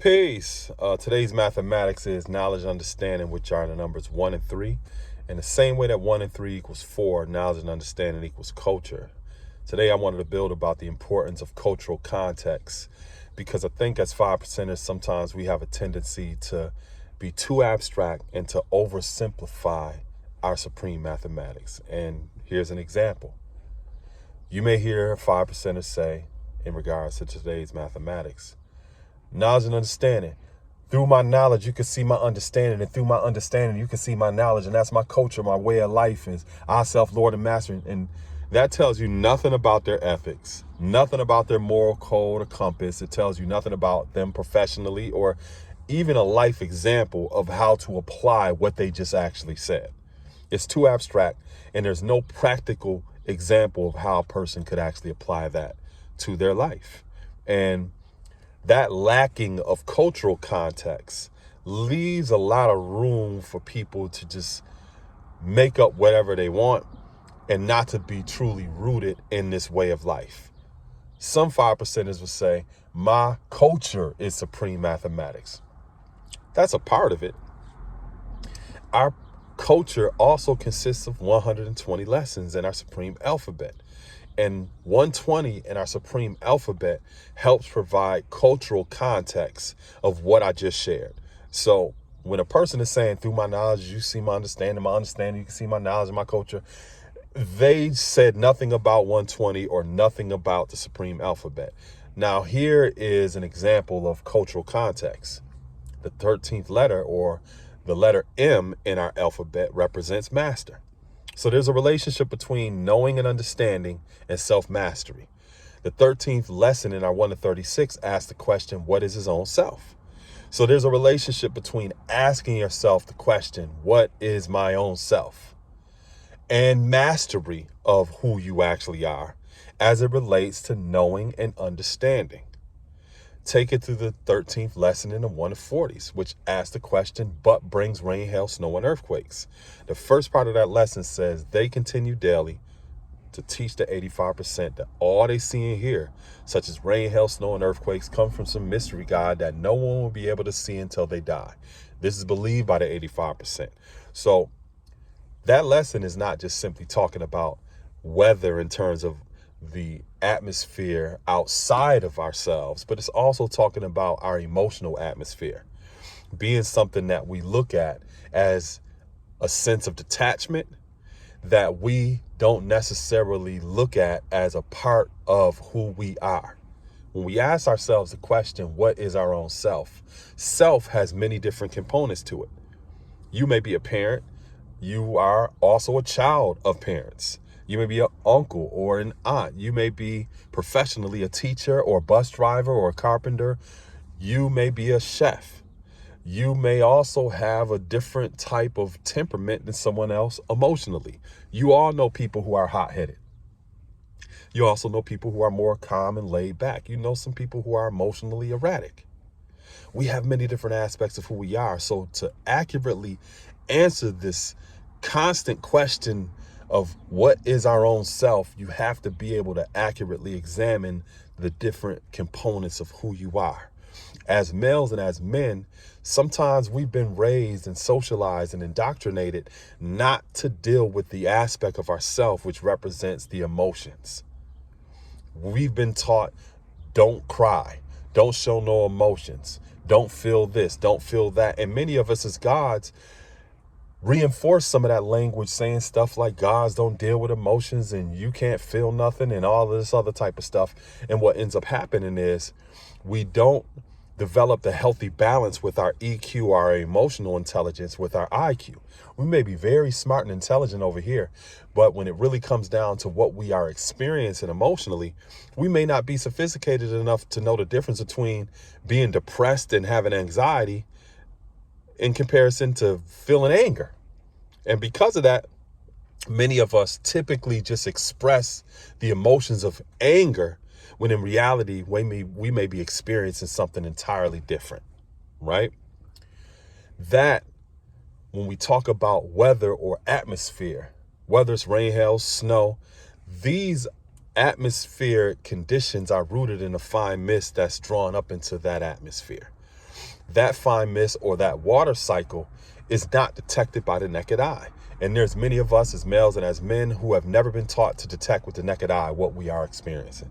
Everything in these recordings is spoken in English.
Peace. Today's mathematics is knowledge and understanding, which are the numbers 1 and 3. And the same way that 1 and 3 equals 4, knowledge and understanding equals culture. Today I wanted to build about the importance of cultural context, because I think as 5%ers, sometimes we have a tendency to be too abstract and to oversimplify our supreme mathematics. And here's an example. You may hear 5%ers say, in regards to today's mathematics, knowledge and understanding. Through my knowledge, you can see my understanding. And through my understanding, you can see my knowledge. And that's my culture, my way of life is I, self, Lord, and master. And that tells you nothing about their ethics, nothing about their moral code or compass. It tells you nothing about them professionally or even a life example of how to apply what they just actually said. It's too abstract, and there's no practical example of how a person could actually apply that to their life. And that lacking of cultural context leaves a lot of room for people to just make up whatever they want and not to be truly rooted in this way of life. Some 5%ers will say, my culture is supreme mathematics. That's a part of it. Our culture also consists of 120 lessons in our supreme alphabet. And 120 in our supreme alphabet helps provide cultural context of what I just shared. So when a person is saying, through my knowledge, you see my understanding, you can see my knowledge and my culture, they said nothing about 120 or nothing about the supreme alphabet. Now, here is an example of cultural context. The 13th letter, or the letter M in our alphabet, represents master. So there's a relationship between knowing and understanding and self-mastery. The 13th lesson in our 1 to 36 asks the question, what is his own self? So there's a relationship between asking yourself the question, what is my own self? And mastery of who you actually are as it relates to knowing and understanding. Take it to the 13th lesson in the 1 to 40s, which asks the question, but brings rain, hail, snow, and earthquakes. The first part of that lesson says they continue daily to teach the 85% that all they see and hear, such as rain, hail, snow, and earthquakes, come from some mystery God that no one will be able to see until they die. This is believed by the 85%. So that lesson is not just simply talking about weather in terms of the atmosphere outside of ourselves, but it's also talking about our emotional atmosphere being something that we look at as a sense of detachment that we don't necessarily look at as a part of who we are. When we ask ourselves the question, what is our own self? Self has many different components to it. You may be a parent. You are also a child of parents. You may be an uncle or an aunt. You may be professionally a teacher or a bus driver or a carpenter. You may be a chef. You may also have a different type of temperament than someone else emotionally. You all know people who are hot-headed. You also know people who are more calm and laid back. You know some people who are emotionally erratic. We have many different aspects of who we are. So to accurately answer this constant question of what is our own self, you have to be able to accurately examine the different components of who you are. As males and as men, sometimes we've been raised and socialized and indoctrinated not to deal with the aspect of ourself which represents the emotions. We've been taught, don't cry, don't show no emotions, don't feel this, don't feel that. And many of us as gods reinforce some of that language, saying stuff like gods don't deal with emotions and you can't feel nothing and all of this other type of stuff. And what ends up happening is we don't develop the healthy balance with our EQ, our emotional intelligence, with our IQ. We may be very smart and intelligent over here, but when it really comes down to what we are experiencing emotionally, we may not be sophisticated enough to know the difference between being depressed and having anxiety in comparison to feeling anger. And because of that, many of us typically just express the emotions of anger when in reality, we may be experiencing something entirely different, right? That when we talk about weather or atmosphere, whether it's rain, hail, snow, these atmospheric conditions are rooted in a fine mist that's drawn up into that atmosphere. that fine mist or that water cycle is not detected by the naked eye. And there's many of us as males and as men who have never been taught to detect with the naked eye what we are experiencing.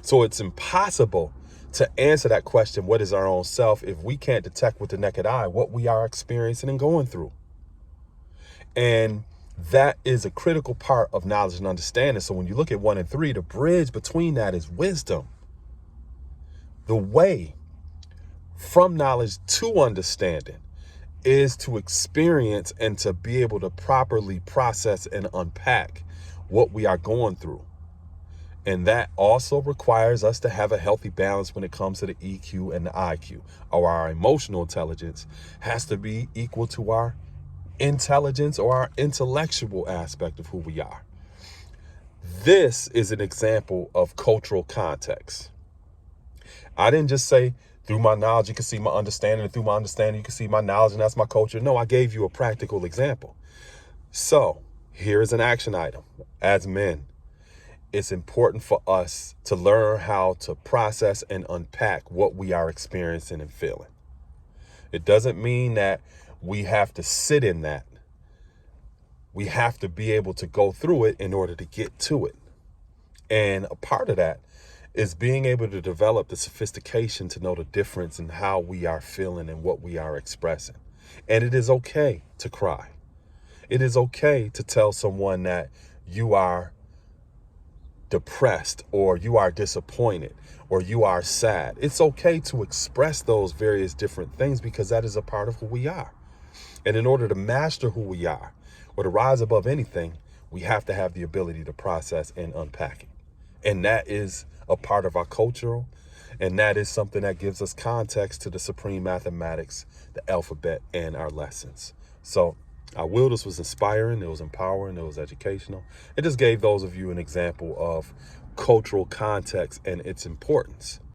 So it's impossible to answer that question, what is our own self, if we can't detect with the naked eye what we are experiencing and going through. And that is a critical part of knowledge and understanding. So when you look at 1 and 3, the bridge between that is wisdom. The way from knowledge to understanding is to experience and to be able to properly process and unpack what we are going through. And that also requires us to have a healthy balance when it comes to the EQ and the IQ. Or our emotional intelligence has to be equal to our intelligence or our intellectual aspect of who we are. This is an example of cultural context. I didn't just say through my knowledge you can see my understanding, and through my understanding you can see my knowledge, and that's my culture. No, I gave you a practical example. So here's an action item. As men, it's important for us to learn how to process and unpack what we are experiencing and feeling. It doesn't mean that we have to sit in that. We have to be able to go through it in order to get to it. And a part of that is being able to develop the sophistication to know the difference in how we are feeling and what we are expressing. And it is okay to cry. It is okay to tell someone that you are depressed or you are disappointed or you are sad. It's okay to express those various different things because that is a part of who we are. And in order to master who we are or to rise above anything, we have to have the ability to process and unpack it. And that is a part of our cultural, and that is something that gives us context to the supreme mathematics, the alphabet, and our lessons. So I will, this was inspiring, it was empowering, it was educational. It just gave those of you an example of cultural context and its importance.